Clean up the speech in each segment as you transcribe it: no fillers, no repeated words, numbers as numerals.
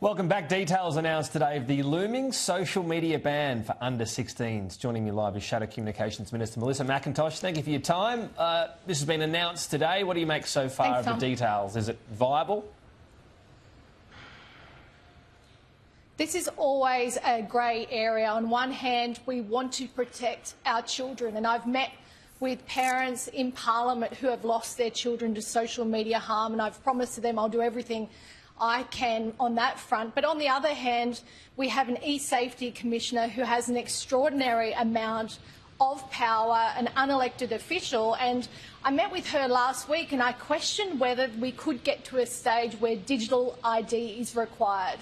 Welcome back. Details announced today of the looming social media ban for under-16s. Joining me live is Shadow Communications Minister Melissa McIntosh. Thank you for your time. This has been announced today. What do you make so far of the details? Is it viable? This is always a grey area. On one hand, we want to protect our children, and I've met with parents in Parliament who have lost their children to social media harm, and I've promised to them I'll do everything I can on that front. But on the other hand, we have an e-safety commissioner who has an extraordinary amount of power, an unelected official, and I met with her last week and I questioned whether we could get to a stage where digital ID is required.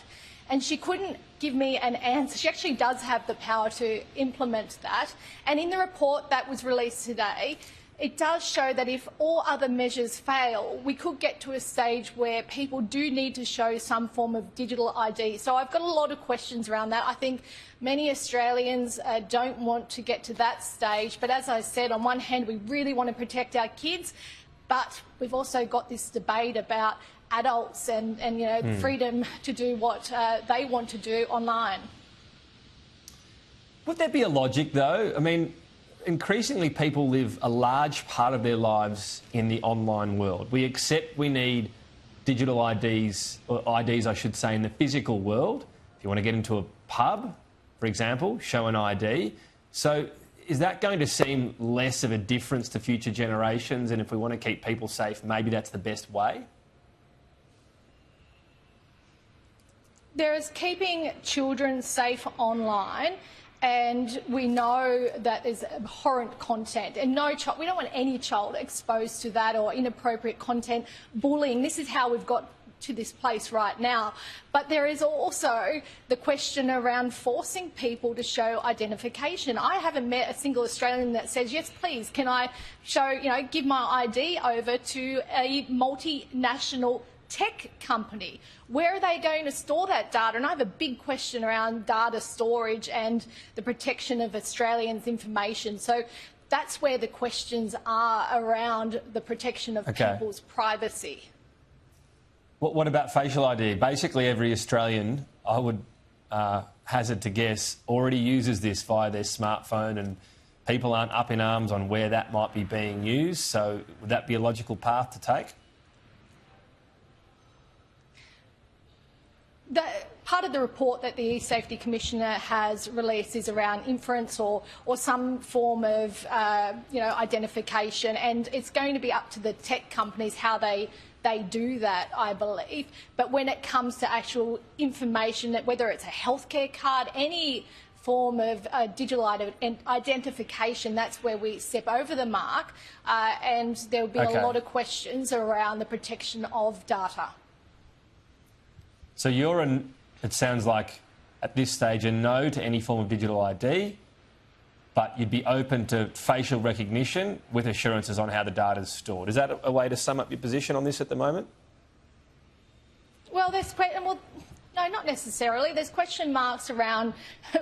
And she couldn't give me an answer. She actually does have the power to implement that. And in the report that was released today, it does show that if all other measures fail, we could get to a stage where people do need to show some form of digital ID. So I've got a lot of questions around that. I think many Australians don't want to get to that stage. But as I said, on one hand, we really want to protect our kids, but we've also got this debate about adults and the freedom to do what they want to do online. Would there be a logic, though? I mean, increasingly people live a large part of their lives in the online world. We accept we need digital IDs, or IDs I should say, in the physical world. If you want to get into a pub, for example, show an ID. So is that going to seem less of a difference to future generations? And if we want to keep people safe, maybe that's the best way? There is keeping children safe online, and we know that there's abhorrent content, and we don't want any child exposed to that or inappropriate content, bullying. This is how we've got to this place right now. But there is also the question around forcing people to show identification. I haven't met a single Australian that says, yes, please, can I show, give my ID over to a multinational tech company? Where are they going to store that data? And I have a big question around data storage and the protection of Australians' information. So that's where the questions are around the protection of people's privacy. What about facial ID? Basically every Australian, I would hazard to guess, already uses this via their smartphone, and people aren't up in arms on where that might be being used. So would that be a logical path to take? Part of the report that the e-safety commissioner has released is around inference or some form of identification, and it's going to be up to the tech companies how they do that, I believe. But when it comes to actual information, that whether it's a healthcare card, any form of digital identification, that's where we step over the mark, and there will be a lot of questions around the protection of data. So it sounds like, at this stage, a no to any form of digital ID, but you'd be open to facial recognition with assurances on how the data is stored. Is that a way to sum up your position on this at the moment? Well, no, not necessarily. There's question marks around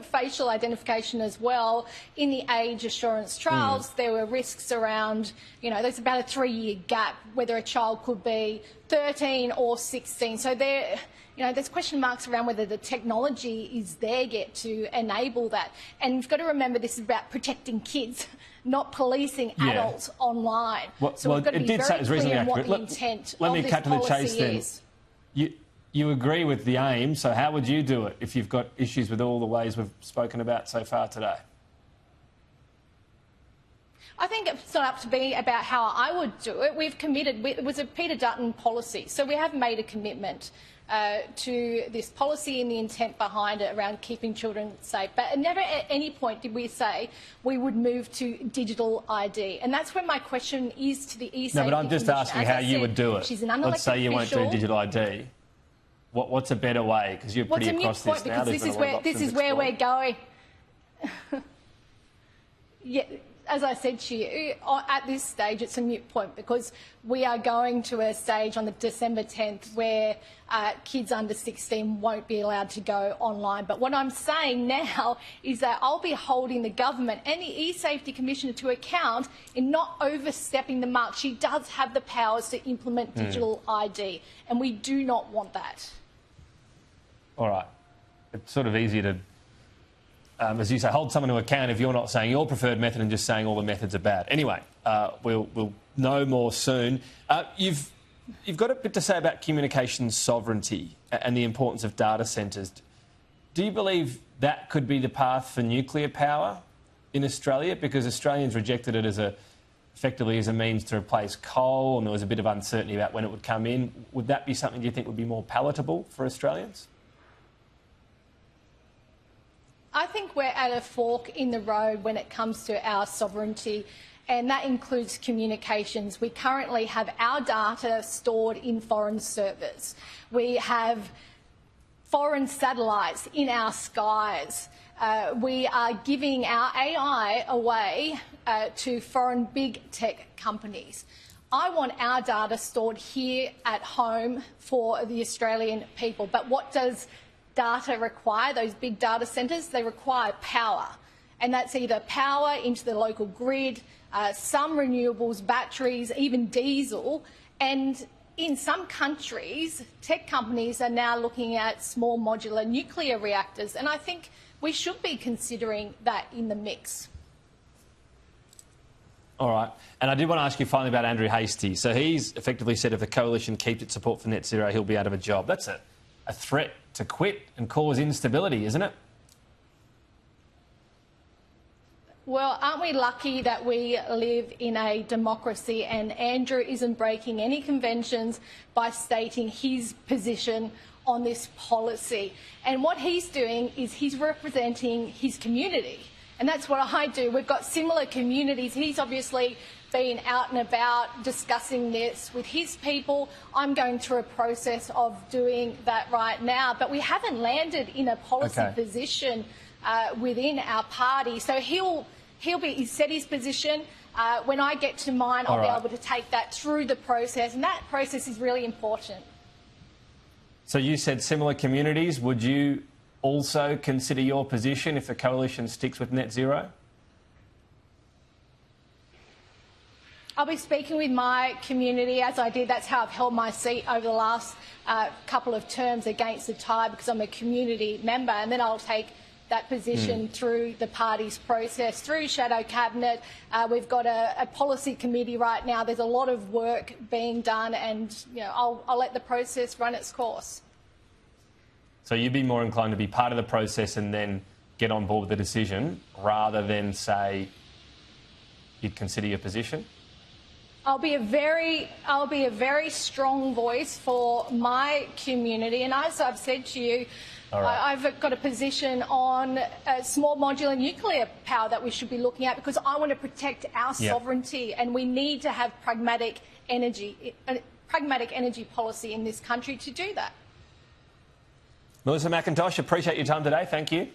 facial identification as well. In the age assurance trials, there were risks around, there's about a 3-year gap, whether a child could be 13 or 16. So there's question marks around whether the technology is there yet to enable that. And you've got to remember, this is about protecting kids, not policing adults online. So we've got to be very clear on what the intent of this policy is. You agree with the aim, so how would you do it if you've got issues with all the ways we've spoken about so far today? I think it's not up to me about how I would do it. We've committed, it was a Peter Dutton policy, so we have made a commitment to this policy and the intent behind it around keeping children safe. But never at any point did we say we would move to digital ID. And that's where my question is to the e-safety. No, but I'm just asking how you would do it. She's an unelected Let's say you official. won't do digital ID. What's a better way? Because you're pretty across this now. Because this is where we're going. Yeah, as I said to you, at this stage it's a moot point, because we are going to a stage on the December 10th where kids under 16 won't be allowed to go online. But what I'm saying now is that I'll be holding the government and the e-safety commissioner to account in not overstepping the mark. She does have the powers to implement digital ID, and we do not want that. All right. It's sort of easier to, as you say, hold someone to account if you're not saying your preferred method and just saying all the methods are bad. Anyway, we'll know more soon. You've got a bit to say about communications sovereignty and the importance of data centres. Do you believe that could be the path for nuclear power in Australia? Because Australians rejected it effectively as a means to replace coal, and there was a bit of uncertainty about when it would come in. Would that be something you think would be more palatable for Australians? I think we're at a fork in the road when it comes to our sovereignty, and that includes communications. We currently have our data stored in foreign servers. We have foreign satellites in our skies. We are giving our AI away to foreign big tech companies. I want our data stored here at home for the Australian people. But what does data require, those big data centres? They require power. And that's either power into the local grid, some renewables, batteries, even diesel. And in some countries, tech companies are now looking at small modular nuclear reactors. And I think we should be considering that in the mix. All right. And I did want to ask you finally about Andrew Hastie. So he's effectively said if the coalition keeps its support for net zero, he'll be out of a job. That's a threat to quit and cause instability, isn't it? Well, aren't we lucky that we live in a democracy, and Andrew isn't breaking any conventions by stating his position on this policy. And what he's doing is he's representing his community. And that's what I do. We've got similar communities. He's obviously been out and about discussing this with his people. I'm going through a process of doing that right now. But we haven't landed in a policy position within our party. So he's set his position. When I get to mine, I'll be able to take that through the process. And that process is really important. So you said similar communities. Would you also consider your position if the coalition sticks with net zero? I'll be speaking with my community as I did. That's how I've held my seat over the last couple of terms against the tide, because I'm a community member, and then I'll take that position through the party's process, through shadow cabinet. We've got a policy committee right now. There's a lot of work being done, and I'll let the process run its course. So you'd be more inclined to be part of the process and then get on board with the decision, rather than say you'd consider your position? I'll be a very strong voice for my community, and as I've said to you, I've got a position on small modular nuclear power that we should be looking at, because I want to protect our sovereignty, and we need to have pragmatic energy policy in this country to do that. Melissa McIntosh, appreciate your time today. Thank you.